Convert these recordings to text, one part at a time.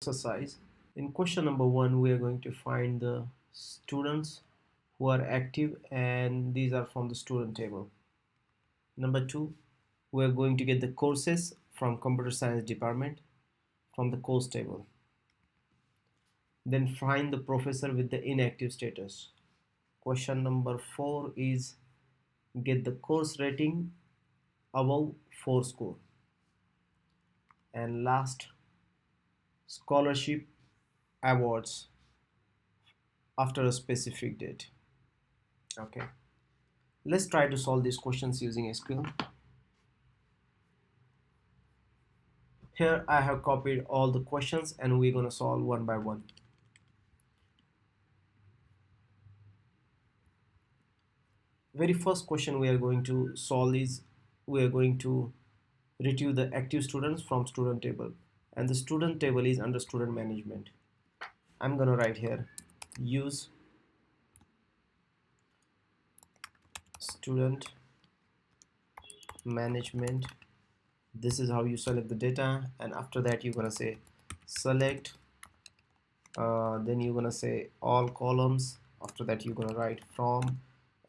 exercise. In question number 1, we are going to find the students who are active, and these are from the student table. Number 2, we are going to get the courses from computer science department from the course table. Then find the professor with the inactive status. Question number 4 is get the course rating above 4 score. And last, scholarship awards after a specific date. Okay, let's try to solve these questions using SQL. Here I have copied all the questions and we're going to solve one by one. Very first question we are going to solve is we are going to retrieve the active students from student table, and the student table is under student management. I'm going to write here use student management. This is how you select the data, and after that you're going to say select, then you're going to say all columns. After that you're going to write from,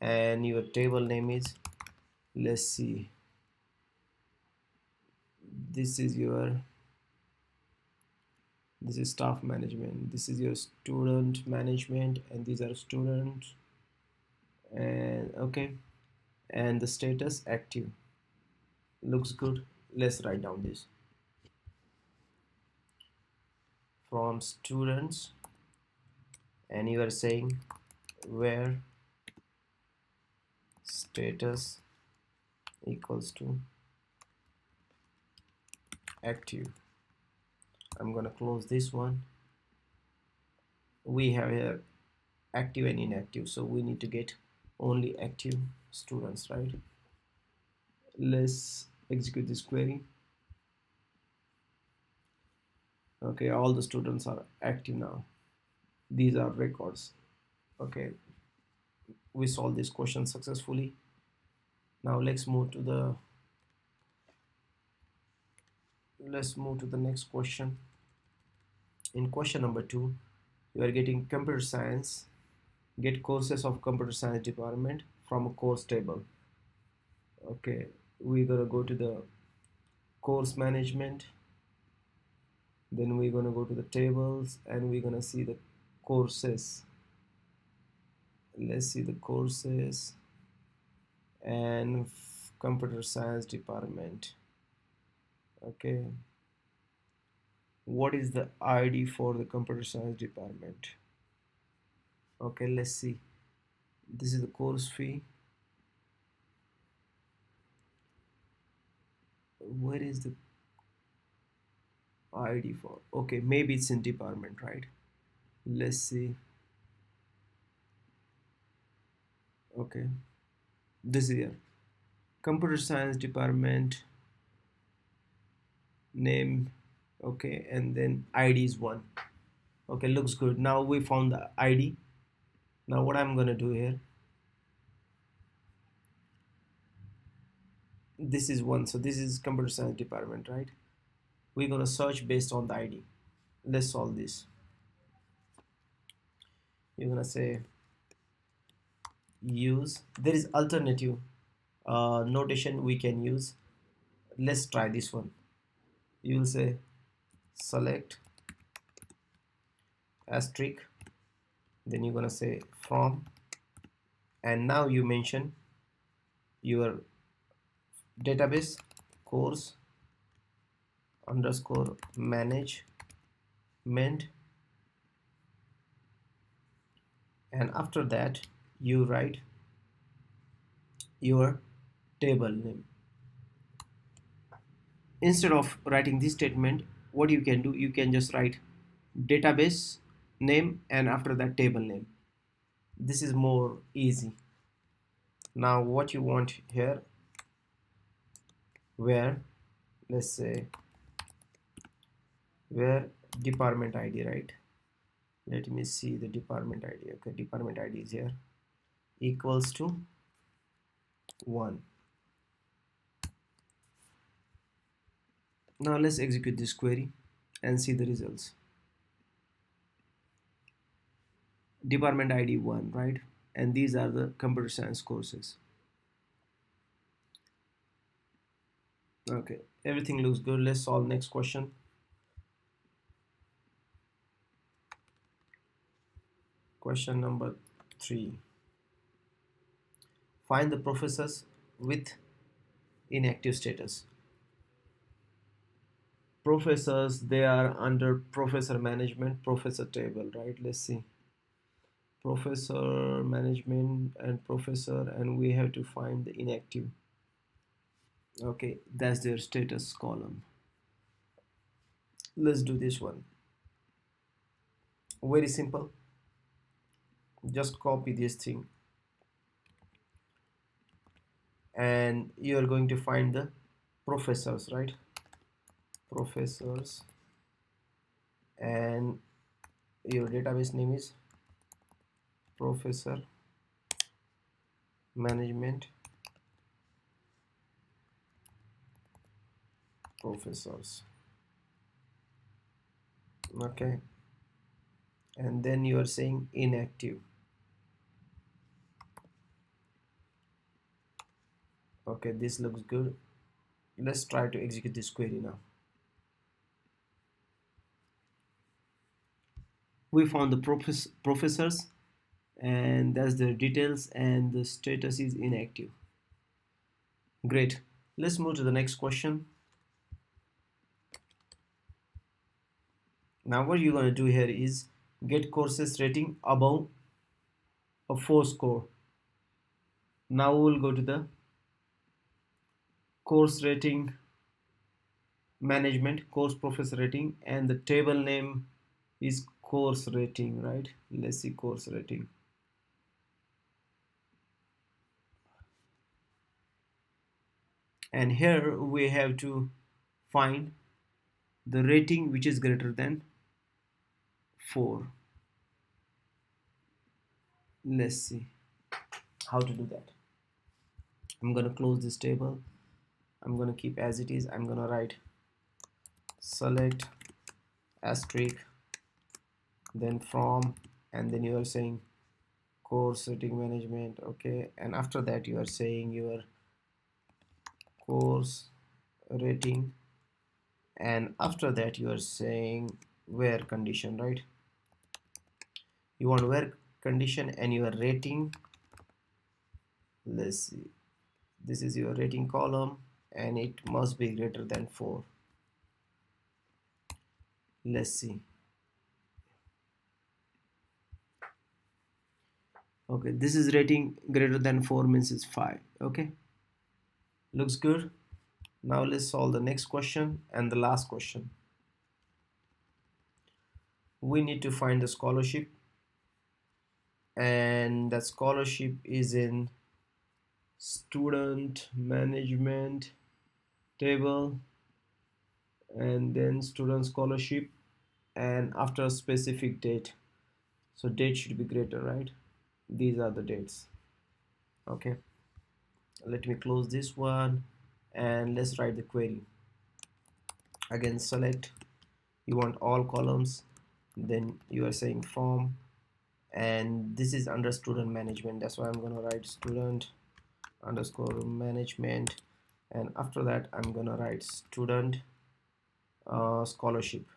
and your table name is, let's see, this is staff management, this is your student management, and these are students, and okay, and the status active. Looks good. Let's write down this from students, and you are saying where status equals to active. I'm gonna close this one. We have here active and inactive, so we need to get only active students, right? Let's execute this query. Okay, all the students are active now. These are records. Okay, we solved this question successfully. Now let's move to the next question. In question number 2, you are getting computer science, get courses of computer science department from a course table. Okay, we're gonna go to the course management, then we're gonna go to the tables, and we're gonna see the courses. Let's see the courses and computer science department. Okay, what is the ID for the computer science department? Okay, let's see. This is the course fee. Where is the ID for? Okay, maybe it's in department, right? Let's see. Okay, this is here, computer science department name. Okay, and then ID is 1. Okay, looks good. Now we found the ID. Now what I'm gonna do here, this is 1, so this is computer science department, right? We're gonna search based on the ID. Let's solve this. You're gonna say use, there is alternative notation we can use. Let's try this one. You will say select asterisk, then you're gonna say from, and now you mention your database course underscore management, and after that you write your table name. Instead of writing this statement, what you can do, you can just write database name and after that table name. This is more easy. Now what you want here, where, let's say where department ID, right? Let me see the department ID. Okay, department ID is here, equals to 1. Now let's execute this query and see the results. department ID 1, right? And these are the computer science courses. Okay, everything looks good. Let's solve next question. Question number 3. Find the professors with inactive status. Professors, they are under professor management, professor table, right? Let's see. Professor management and professor, and we have to find the inactive. Okay, that's their status column. Let's do this one. Very simple. Just copy this thing, and you are going to find the professors, right? Professors, and your database name is professor management professors. Okay, and then you are saying inactive. Okay, this looks good. Let's try to execute this query now. We found the professors, and that's their details, and the status is inactive. Great. Let's move to the next question. Now what you're going to do here is get courses rating above a 4 score. Now we'll go to the course rating management, course professor rating, and the table name is course rating, right? Let's see course rating. And here we have to find the rating which is greater than 4. Let's see how to do that. I'm gonna close this table. I'm gonna keep as it is. I'm gonna write select asterisk, then from, and then you are saying course rating management. Okay, and after that you are saying your course rating, and after that you are saying where condition, right? You want where condition and your rating. Let's see, this is your rating column, and it must be greater than 4. Let's see. Okay, this is rating greater than 4 means it's 5. Okay, looks good. Now let's solve the next question and the last question. We need to find the scholarship, and that scholarship is in student management table, and then student scholarship, and after a specific date. So date should be greater, right? These are the dates. Okay, let me close this one, and let's write the query. Again, select, you want all columns, then you are saying from, and this is under student management, that's why I'm gonna write student underscore management, and after that I'm gonna write student scholarship,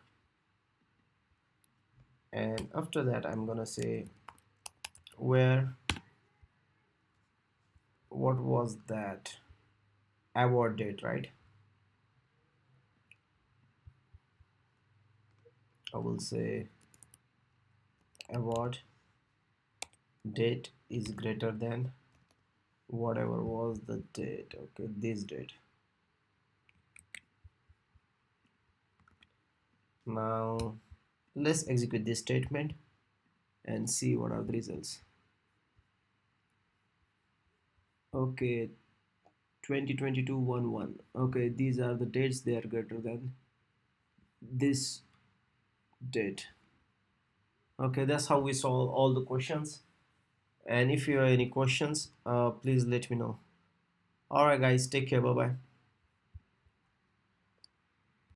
and after that I'm gonna say where, what was that award date, right? I will say award date is greater than whatever was the date. Okay, this date. Now let's execute this statement and see what are the results. Okay, 2022-11. Okay, these are the dates, they are greater than this date. Okay, that's how we solve all the questions, and if you have any questions, please let me know. Alright guys, take care, bye bye.